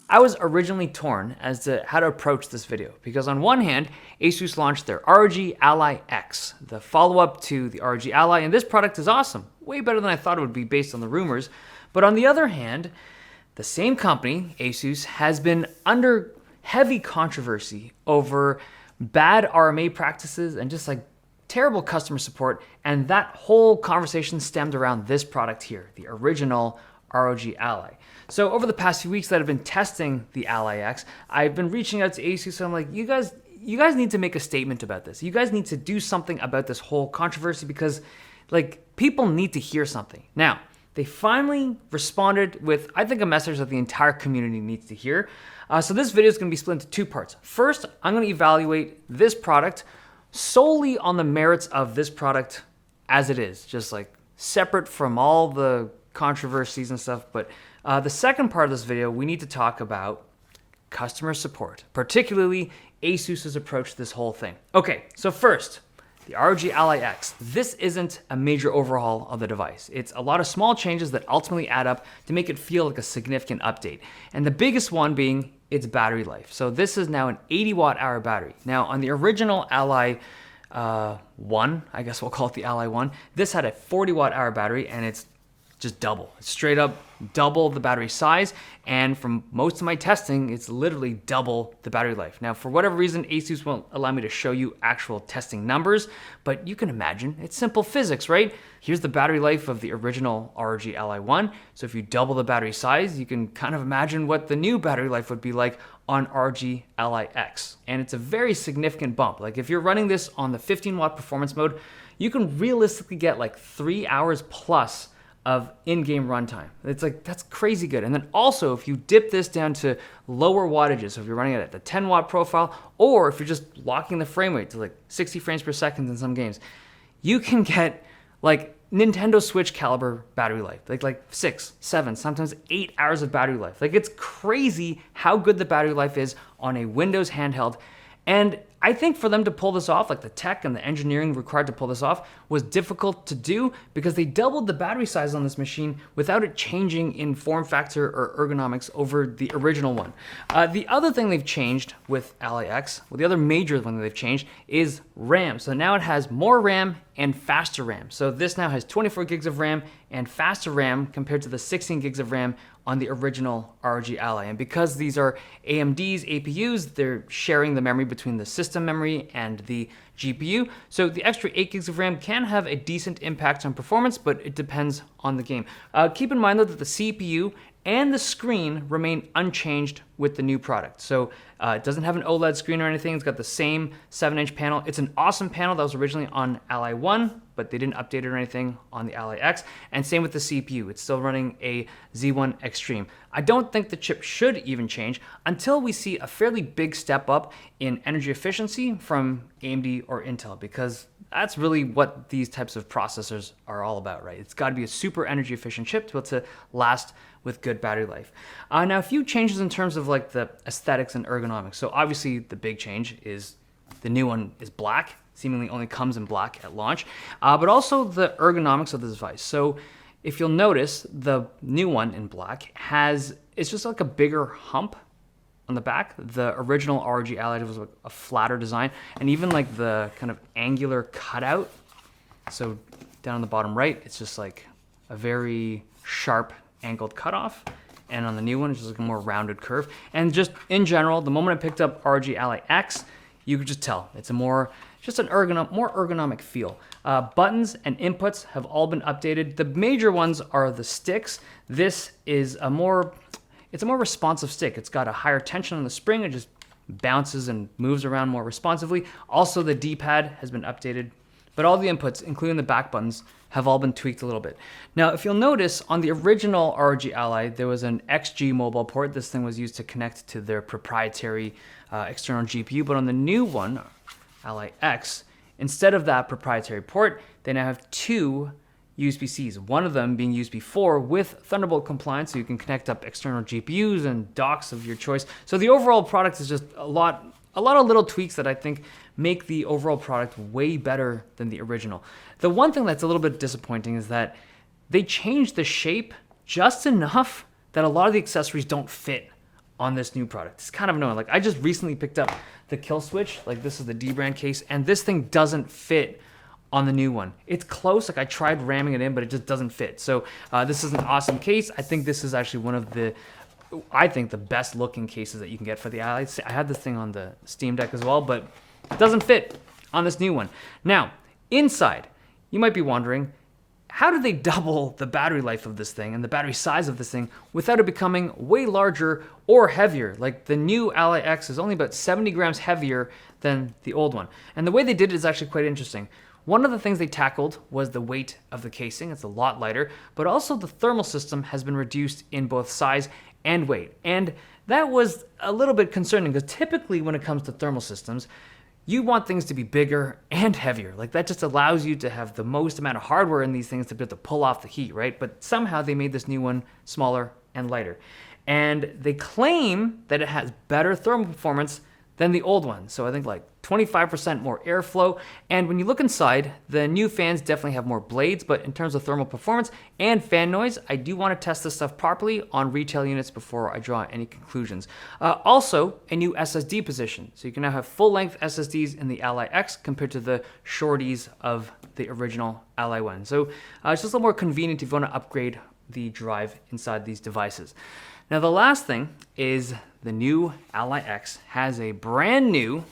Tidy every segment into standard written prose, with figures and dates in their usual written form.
I was originally torn as to how to approach this video because on one hand, Asus launched their ROG Ally X, the follow-up to the ROG Ally, and this product is awesome, way better than I thought it would be based on the rumors. But on the other hand, the same company, Asus, has been under heavy controversy over bad RMA practices and just like terrible customer support, and that whole conversation stemmed around this product here, the original ROG Ally. So over the past few weeks that I've been testing the Ally X, I've been reaching out to Asus and I'm like, you guys need to make a statement about this. You guys need to do something about this whole controversy because like people need to hear something. Now, they finally responded with, I think, a message that the entire community needs to hear. So this video is going to be split into two parts. First, I'm going to evaluate this product solely on the merits of this product as it is, just like separate from all the controversies and stuff. But the second part of this video, we need to talk about customer support, particularly Asus's approach to this whole thing. Okay, so first, the ROG Ally X. This isn't a major overhaul of the device. It's a lot of small changes that ultimately add up to make it feel like a significant update. And the biggest one being its battery life. So this is now an 80 watt hour battery. Now on the original Ally 1, I guess we'll call it the Ally 1, this had a 40 watt hour battery and it's just double. It's straight up double the battery size, and from most of my testing, it's literally double the battery life. Now, for whatever reason, Asus won't allow me to show you actual testing numbers, but you can imagine, it's simple physics, right? Here's the battery life of the original ROG Ally 1, so if you double the battery size, you can kind of imagine what the new battery life would be like on ROG Ally X. And it's a very significant bump. Like if you're running this on the 15 watt performance mode, you can realistically get like 3 hours plus of in-game runtime. It's like, that's crazy good. And then also, if you dip this down to lower wattages, so if you're running it at the 10 watt profile, or if you're just locking the frame rate to like 60 frames per second in some games, you can get like Nintendo Switch caliber battery life, like 6, 7, sometimes 8 hours of battery life. Like it's crazy how good the battery life is on a Windows handheld. And I think for them to pull this off, like the tech and the engineering required to pull this off, was difficult to do because they doubled the battery size on this machine without it changing in form factor or ergonomics over the original one. The other thing they've changed with Ally X, well, the other major one that they've changed is RAM. So now it has more RAM and faster RAM. So this now has 24 gigs of RAM and faster RAM compared to the 16 gigs of RAM on the original ROG Ally. And because these are AMD's APUs, they're sharing the memory between the system memory and the GPU. So the extra 8 gigs of RAM can have a decent impact on performance, but it depends on the game. Keep in mind though that the CPU and the screen remain unchanged with the new product. So it doesn't have an OLED screen or anything. It's got the same 7-inch panel. It's an awesome panel that was originally on Ally 1, but they didn't update it or anything on the Ally X. And same with the CPU. It's still running a Z1 Extreme. I don't think the chip should even change until we see a fairly big step up in energy efficiency from AMD or Intel, because that's really what these types of processors are all about, right? It's got to be a super energy efficient chip to be able to last with good battery life. Now, a few changes in terms of like the aesthetics and ergonomics. So obviously the big change is the new one is black, seemingly only comes in black at launch, but also the ergonomics of the device. So if you'll notice, the new one in black it's just like a bigger hump on the back. The original ROG Ally was like a flatter design, and even like the kind of angular cutout. So down on the bottom right, it's just like a very sharp angled cutoff. And on the new one, it's just like a more rounded curve. And just in general, the moment I picked up ROG Ally X, you could just tell it's more ergonomic feel. Buttons and inputs have all been updated. The major ones are the sticks. This is a more responsive stick. It's got a higher tension on the spring. It just bounces and moves around more responsively. Also, the D-pad has been updated, but all the inputs, including the back buttons, have all been tweaked a little bit. Now, if you'll notice, on the original ROG Ally, there was an XG mobile port. This thing was used to connect to their proprietary external GPU, but on the new one, Ally X, instead of that proprietary port, they now have 2 USB-Cs, one of them being USB 4 with Thunderbolt compliance, so you can connect up external GPUs and docks of your choice. So the overall product is just a lot of little tweaks that I think make the overall product way better than the original. The one thing that's a little bit disappointing is that they changed the shape just enough that a lot of the accessories don't fit on this new product. It's kind of annoying. Like I just recently picked up the kill switch. Like this is the D brand case, and this thing doesn't fit on the new one. It's close. Like I tried ramming it in, but it just doesn't fit. So this is an awesome case. I think this is actually one of the, I think the best looking cases that you can get for the Ally. I had this thing on the Steam Deck as well, but it doesn't fit on this new one. Now, inside, you might be wondering, how do they double the battery life of this thing and the battery size of this thing without it becoming way larger or heavier? Like the new Ally X is only about 70 grams heavier than the old one. And the way they did it is actually quite interesting. One of the things they tackled was the weight of the casing. It's a lot lighter, but also the thermal system has been reduced in both size and weight. And that was a little bit concerning because typically when it comes to thermal systems, you want things to be bigger and heavier. Like that just allows you to have the most amount of hardware in these things to be able to pull off the heat, right? But somehow they made this new one smaller and lighter. And they claim that it has better thermal performance than the old one. So I think like 25% more airflow. And when you look inside, the new fans definitely have more blades, but in terms of thermal performance and fan noise, I do want to test this stuff properly on retail units before I draw any conclusions. Also, a new SSD position. So you can now have full-length SSDs in the Ally X compared to the shorties of the original Ally 1. So it's just a little more convenient if you want to upgrade the drive inside these devices. Now the last thing is the new Ally X has a brand new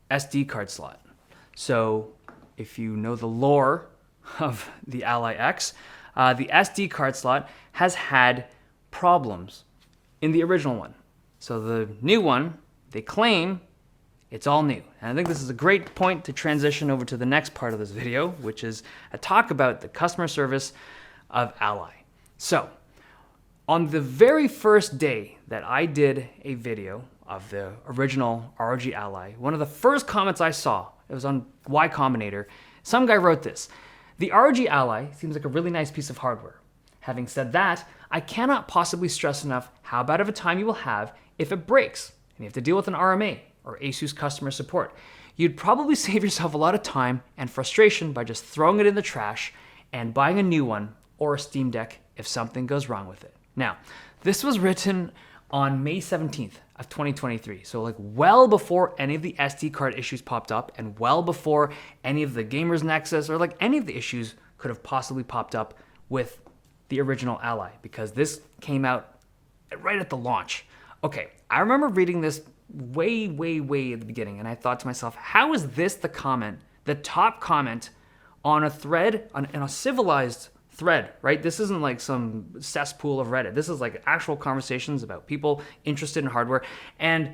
SD card slot. So if you know the lore of the Ally X, the SD card slot has had problems in the original one. So the new one, they claim it's all new. And I think this is a great point to transition over to the next part of this video, which is a talk about the customer service of Ally. So on the very first day that I did a video of the original ROG Ally, one of the first comments I saw, it was on Y Combinator, some guy wrote this: "The ROG Ally seems like a really nice piece of hardware. Having said that, I cannot possibly stress enough how bad of a time you will have if it breaks and you have to deal with an RMA or Asus customer support. You'd probably save yourself a lot of time and frustration by just throwing it in the trash and buying a new one or a Steam Deck if something goes wrong with it." Now, this was written on May 17th of 2023. So like well before any of the SD card issues popped up and well before any of the Gamers Nexus or like any of the issues could have possibly popped up with the original Ally, because this came out right at the launch. Okay, I remember reading this way at the beginning, and I thought to myself, how is this the comment, the top comment on a thread, in a civilized thread, right? This isn't like some cesspool of Reddit. This is like actual conversations about people interested in hardware. And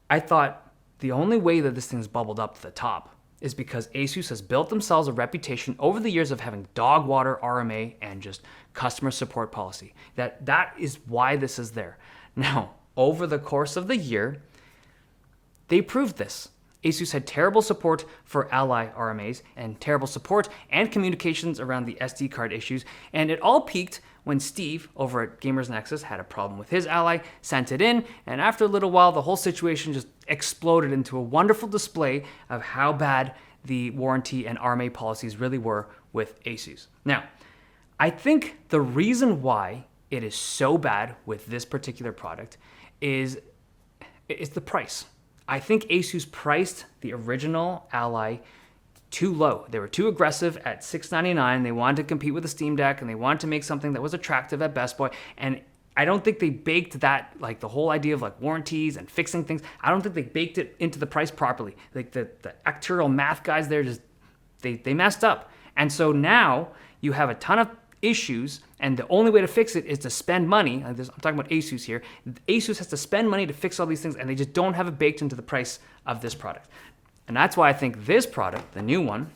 I thought the only way that this thing's bubbled up to the top is because Asus has built themselves a reputation over the years of having dog water RMA and just customer support policy. That is why this is there. Now, over the course of the year, they proved this. Asus had terrible support for Ally RMAs and terrible support and communications around the SD card issues, and it all peaked when Steve over at Gamers Nexus had a problem with his Ally, sent it in, and after a little while the whole situation just exploded into a wonderful display of how bad the warranty and RMA policies really were with Asus. Now, I think the reason why it is so bad with this particular product is the price. I think Asus priced the original Ally too low. They were too aggressive at $699. They wanted to compete with the Steam Deck, and they wanted to make something that was attractive at Best Buy. And I don't think they baked that, like the whole idea of like warranties and fixing things, I don't think they baked it into the price properly. Like the actuarial math guys there just, they messed up. And so now you have a ton of issues, and the only way to fix it is to spend money. I'm talking about Asus here. Asus has to spend money to fix all these things, and they just don't have it baked into the price of this product. And that's why I think this product, the new one,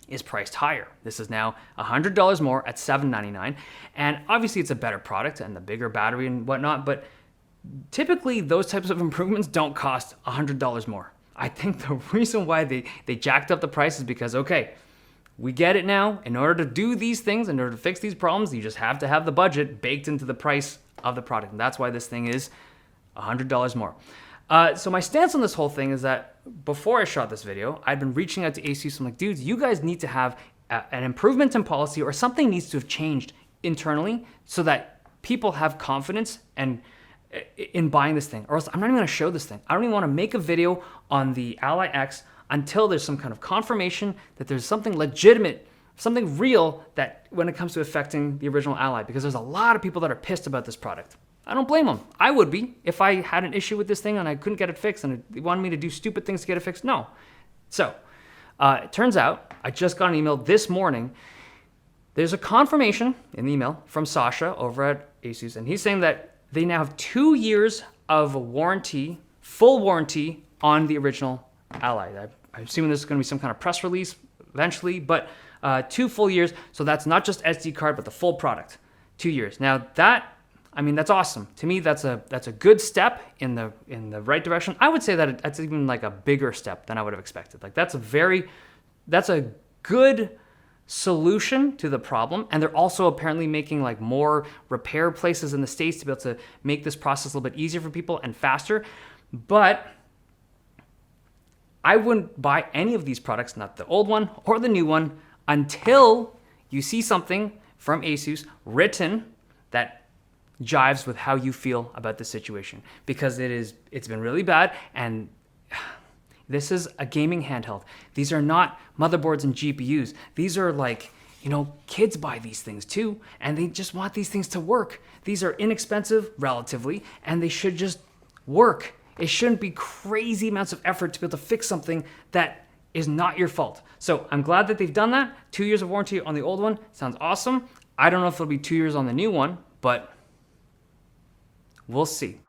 is priced higher. This is now $100 more at $799. And obviously it's a better product and the bigger battery and whatnot, but typically those types of improvements don't cost $100 more. I think the reason why they jacked up the price is because, okay, we get it now. In order to do these things, in order to fix these problems, you just have to have the budget baked into the price of the product. And that's why this thing is $100 more. So my stance on this whole thing is that before I shot this video, I'd been reaching out to Asus. I'm like, dudes, you guys need to have an improvement in policy, or something needs to have changed internally so that people have confidence and in buying this thing, or else I'm not even gonna show this thing. I don't even wanna make a video on the Ally X until there's some kind of confirmation that there's something legitimate, something real that when it comes to affecting the original Ally, because there's a lot of people that are pissed about this product. I don't blame them. I would be if I had an issue with this thing and I couldn't get it fixed and they wanted me to do stupid things to get it fixed. No. So it turns out I just got an email this morning. There's a confirmation in the email from Sasha over at Asus, and he's saying that they now have 2 years of warranty, full warranty on the original Ally. I'm assuming this is going to be some kind of press release eventually, but 2 full years. So that's not just SD card, but the full product. 2 years. Now that's awesome. To me, that's a good step in the right direction. I would say that that's even like a bigger step than I would have expected. Like that's a good solution to the problem, and they're also apparently making like more repair places in the States to be able to make this process a little bit easier for people and faster. But I wouldn't buy any of these products, not the old one or the new one, until you see something from Asus written that jives with how you feel about the situation, because it's been really bad. And this is a gaming handheld. These are not motherboards and GPUs. These are like, kids buy these things too, and they just want these things to work. These are inexpensive relatively, and they should just work. It shouldn't be crazy amounts of effort to be able to fix something that is not your fault. So I'm glad that they've done that. 2 years of warranty on the old one sounds awesome. I don't know if it'll be 2 years on the new one, but we'll see.